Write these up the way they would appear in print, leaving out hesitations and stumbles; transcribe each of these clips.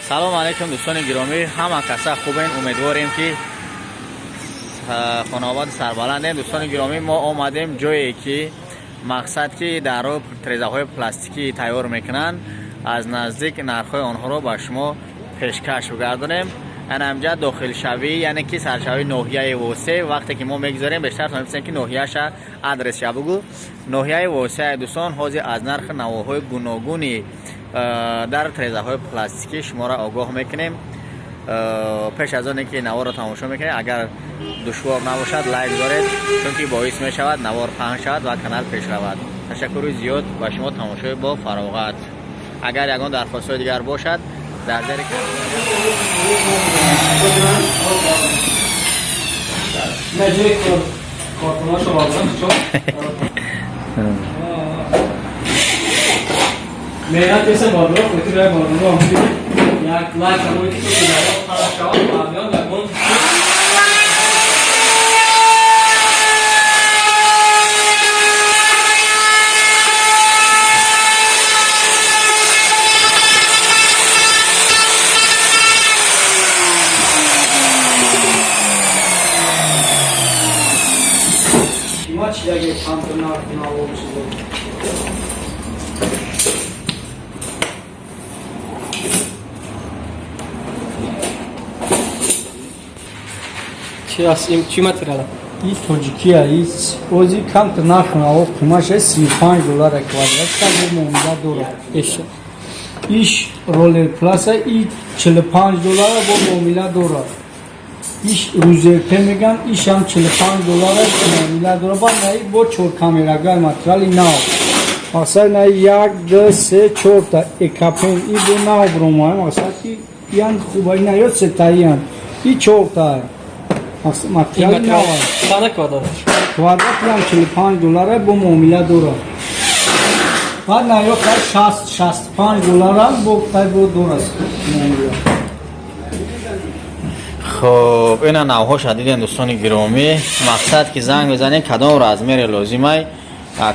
سلام علیکم دوستان گرامی، همه کسا خوبین. امیدواریم که خانواده سربلندین. دوستان گرامی، ما آمدیم جایی که مقصد که در تریزه های پلاستیکی تیار میکنن از نزدیک نرخ آنها رو به شما پیشکش بگردانیم. اینجا داخل شوی یعنی که سرشوی ناحیه واسه وقتی که ما میگذاریم بیشتر فهمیدیم که ناحیه‌اش آدرس شو بگو. ناحیه واسه دوستان حاضر از نرخ نواهای گوناگونی در تریزه های پلاستیکی شما را آگاه میکنیم. پیش از آن که نوار را تماشا میکنید اگر دشوار نباشد لایک دارید، چون که باعث می شود نوار پخش شود و کانال پیش رود. تشکر زیاد و شما تماشای با فراغت. اگر یگان درخواست دیگر باشد در ذریعه मेहनत से बोल रहा हूँ कुछ नहीं बोल रहा हूँ यार लाइक करो कि तो यार खाना खाओ आगे लगो कितना चाहिए काम करना अपना वो چی ماتریال؟ این توجیکی است. اوزی کم تناخنا و قیمتش 35 دلار کوادرات است. مومیلا دورا. ایش رولر پلاس ای 45 دلار با مومیلا دورا. ایش روزرته میگن ایش هم 45 دلار است مومیلا دورا. با نهی با چور کامراگاه ماتریالی ناو. مثلا نهی 1 2 3 4 تا اکاپن ای دو ناو برومای مثلا کی یان خوبای نیاد ستایان ای 4 تا ماتریال ناو. چند کوادرات؟ کوادرات هم 45 دلاره با معامله دورا. بعد نهایت 60 65 دلار هم با دور است. خب اینا نوها شدیدین دوستان گرامی. مقصد که زنگ بزنین کدام رزمیر لازمه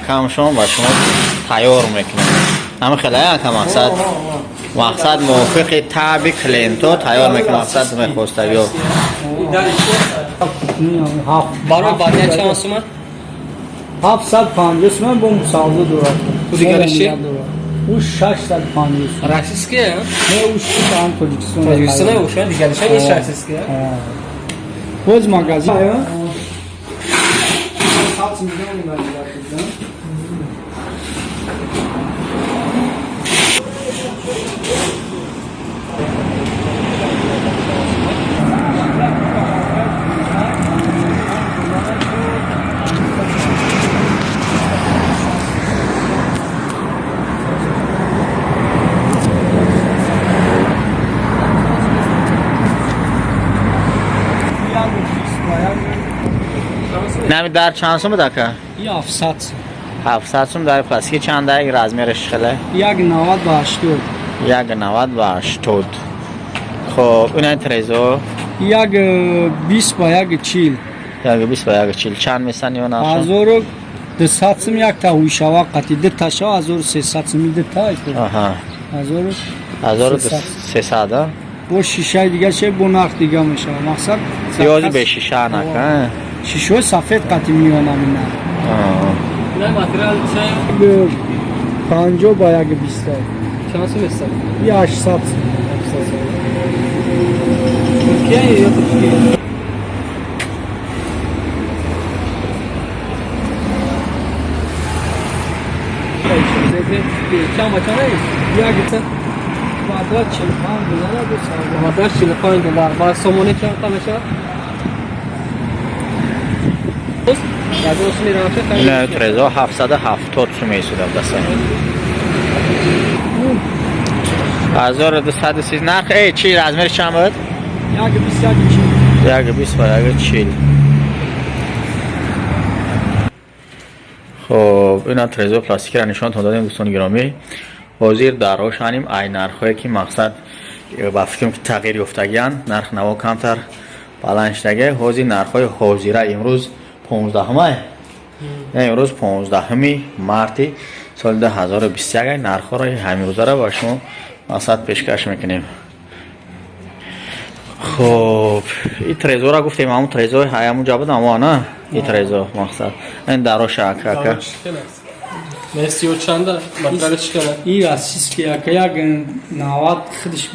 کمشون و شما تیار میکنیم. همه خیلی که مقصد موافق تابع کلینتو تیار میکنیم. مقصد میخواسته یا برای بعدی چند سومه؟ 750 من با مساوی دورا. دیگرش چی؟ او 650. رئیس کیه؟ نه او شان توجیکستان. توجیکستان او شان دیگرش چی رئیس کیه؟ باز مغازه. 7 میلیون میلیون. نمی در چند سوم دکه؟ یا 700. 700 سوم در پلاستیکی چند در رزمرش خله؟ 190 با 80. 190 با 80. خب این تریزو 20 با 140. 20 با 140 چند میسن یا نه؟ 1200 سم یک تا هوشاوا قطی ده تاشا 1300 سم ده تا. آها. 1300 با شیشه دیگه چه بناخ دیگه میشه. مقصد یادی به شیشه نکن. شیشه سفید قطی میونه مینا. نه ماتریال چه؟ 50 با 120. چند سوم است؟ یا 800. ترکیه یا ترکیه؟ چند بچه یک کوادرات 45 دلار دو سال. کوادرات 45 دلار. با سومونی چند تا میشه؟ این تریزو 770 سومی سوده دسته. 1230 نرخ ای چی رزمرش چند بود؟ 120 با 140. خب اینا تریزو پلاستیکی را نشان دادیم دوستان گرامی. حاضر در روشنیم ای نرخایی که مقصد با فکرم که تغییر یافتگیان نرخ نوا کمتر بلند شده. حاضر نرخای حاضره امروز 15 ماه امروز 15 مارت سال 2021 نرخ را همین روزه را با شما مقصد پیشکش میکنیم. خب این ترزو را گفتیم همون ترزو همون جا بود اما نه این ترزو مقصد این داروش اکا مرسی و چنده مطلبش کنه این راسیست که یک 90 خودش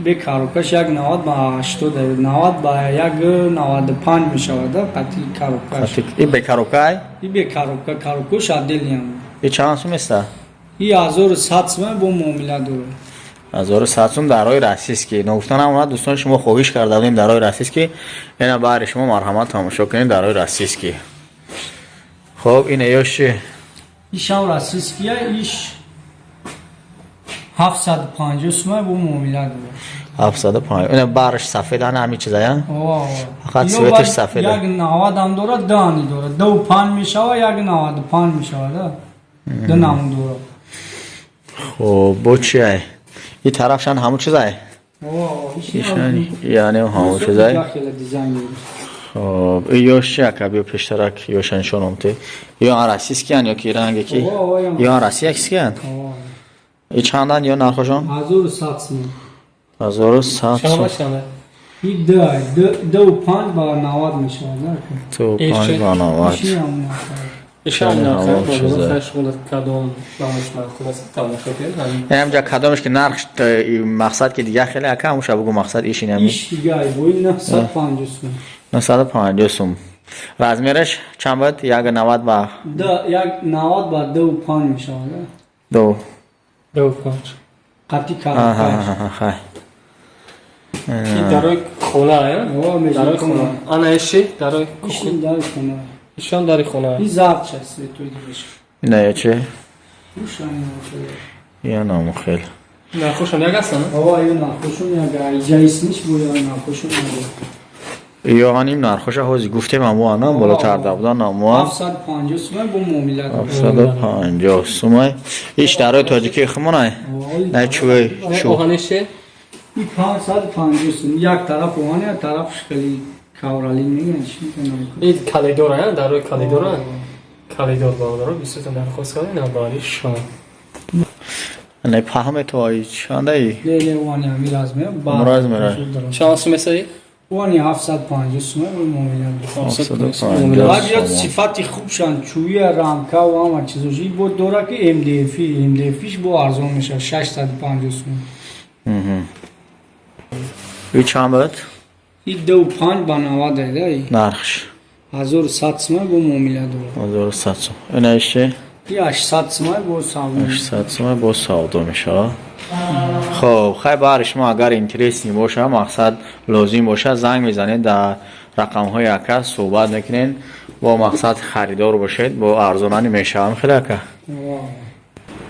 بکاروکش یک 90 با 80 90 با یک 95 می شود قطعی کاروکش این بکاروکای این بکاروکا کاروکش عدلی هم این چند سوم است؟ این 1100 سوم با معامله داره 1100 سوم دارای راسیسکی نگفتن هم دوستان شما خواهش کرده بودیم دارای راسیسکی اینا بار شما مرحمت تماشا کنید دارای راسیسکی خب این ایش ایش هم راسیسکیه ایش 750 سوم با معامله داره 705 اینا بارش سفید هن همین چیزا فقط اینو سویتش باید سفیده یک 90 هم داره دانی داره 25 می شود یک 95 می شود دو نمون داره خب بو چیه این طرفشان همون چیزا ایشان یعنی همون چیزا خب یوش کبیو پیشترک یوشان شونمته یا راسیس کیان یا کی رنگ کی یا راسیس کیان ای چندان یا نرخشون 1100 سوم 1100 شما شما این دو پنج با 90 می شود تو پنج با 90 ایشان همون نخیر چیزه. بازم خشمونت کدام دانش مرکز است تماشا کنید اینم جا کدامش که نرخ مقصد که دیگه خیلی اکا همون شب بگو مقصد ایشین همی ایش دیگه ای بوی 950 سوم 950 سوم رزمیرش چند بود؟ یک 90 با یک 90 با 25 می شود دو دو پنج قطعی آها کاروکش خیلی این دارای خونه آه، دارای خونه آن ایشی دارای ایشون داری کنه ایشان داری خونه این زبط هست به توی دیگهش نه چه؟ روشن یا نامو خیلی نه خوشم یک هستن آقا این نخوشون یک ایجایس نیست بود یا نخوشون نگه یا هنیم نرخوش هازی گفتیم امو آنم بالا ترده بودن امو 750 سومه با معامله داره 750 سومه ایش درای تاجیکی خمونه نه چوی شو اوهانیشی این 550 سوم یک طرف اوانه یک طرفش خیلی کاورالی میگن چی کنم این کلیدور هست دارای کلیدور هست کلیدور با داره بیستون در خواست کنی نه باری شما نه پاهمه تو آئی چانده ای لیلی اوانی همی رازمه امراض میره. شانس مثلی اوانی 750 سومه با معامله داره 750 بعد یاد سومه صفتی خوبشان چوی رامکا و همه چیزوشی بود دوره که MDFیش با ارزان میشه 650 سومه ای چند بود؟ این 25 با 90 داره نرخش 1100 سومه با معامله داره 1100 سوم این ایشه این 800 سومه با ساوون 800 سومه با سعودو میشه خب خیلی بار شما اگر اینترسی باشه مقصد لازم باشه زنگ میزنید در رقم های اکا صحبت میکنین با مقصد خریدار باشید با ارزانانی میشه هم خیلی اکا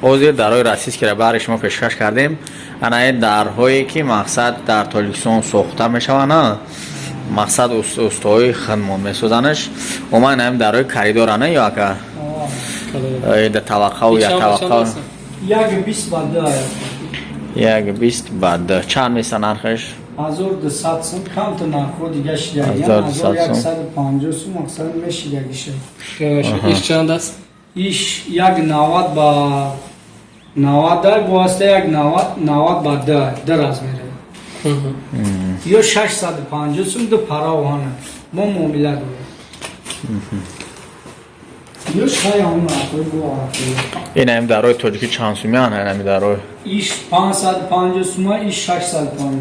اوزیر درهای رسیس که بر شما پیشکش کردیم انا درهایی که مقصد در تاجیکستان ساخته میشه نه مقصد استوهای خدمون میسازنش و من هم درهای خریدارانه یا اکا در توقع و یا توقع یک 20 با داره یک 20 بعد چند میسه نرخش 1200 سوم کم تا نخو دیگه شیده 1200 سوم 1150 سوم اکثر میشیده گیشه ایش چند است ایش یک 90 با 90 دار واسطه یک 90 با در از میره یا 650 سوم دو پرا وانه ما معامله داره یا شای همون نخوی با این هم درهای تاجیکی چند سومی هن همی درهای ایش 550 سومه ایش 650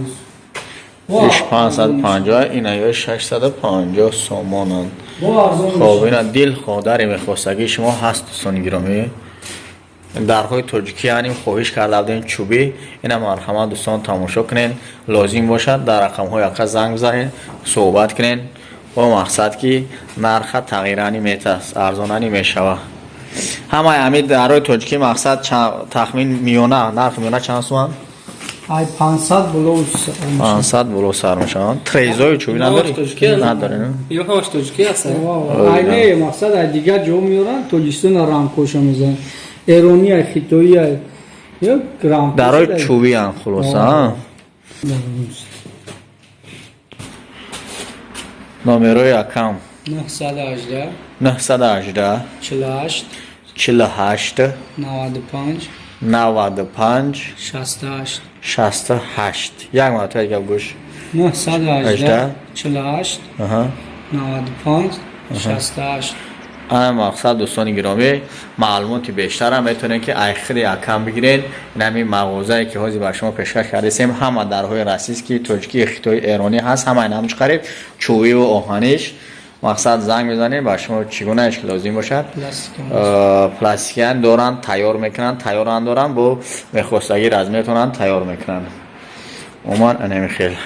سوم ایش 550 این های 650 سومان هن با ارزان خب این دیل خودری میخواستگی شما هست دوستان گرامی درهای تاجیکی هنیم خواهش کرده بودین چوبی این مرحمت دوستان تماشا کنین لازم باشد در رقم های اقا زنگ بزنین صحبت کنین با مقصد که نرخ تغییرانی میتست ارزانانی میشوه همه همین درهای تاجیکی مقصد تخمین میونه نرخ میونه چند سوان؟ ای 500 بلو 500 بلو سر میشن تریزای چوبی نداری؟ نداری نه؟ یا همش تاجیکی هست ای نه مقصد ای دیگه جو میارن تاجیکستان رامکوشا میزن ایرانی ای خیتویی ای یا رامکوشا درهای چوبی هم خلاصه ها نامروی اکم 918 918 48 48 95 95 68 68 یک مرتبه گپ گوش 918 48 آها 95 68. مقصد دوستان گرامی معلومات بیشتر هم میتونین که آخری کم بگیرین. نمی مغازه‌ای که حاضر بر شما پیشکش کردیم همه درهای راستی ترکی خطای ایرانی هست، همه اینا هم خرید چوبی و آهنیش. مقصد زنگ بزنین با شما چگونه اش لازم باشد پلاستیکیان دوران تیار میکنن، تیاران دارن با بخواستگی رزمیتونن تیار میکنن. عمان انمی خیلی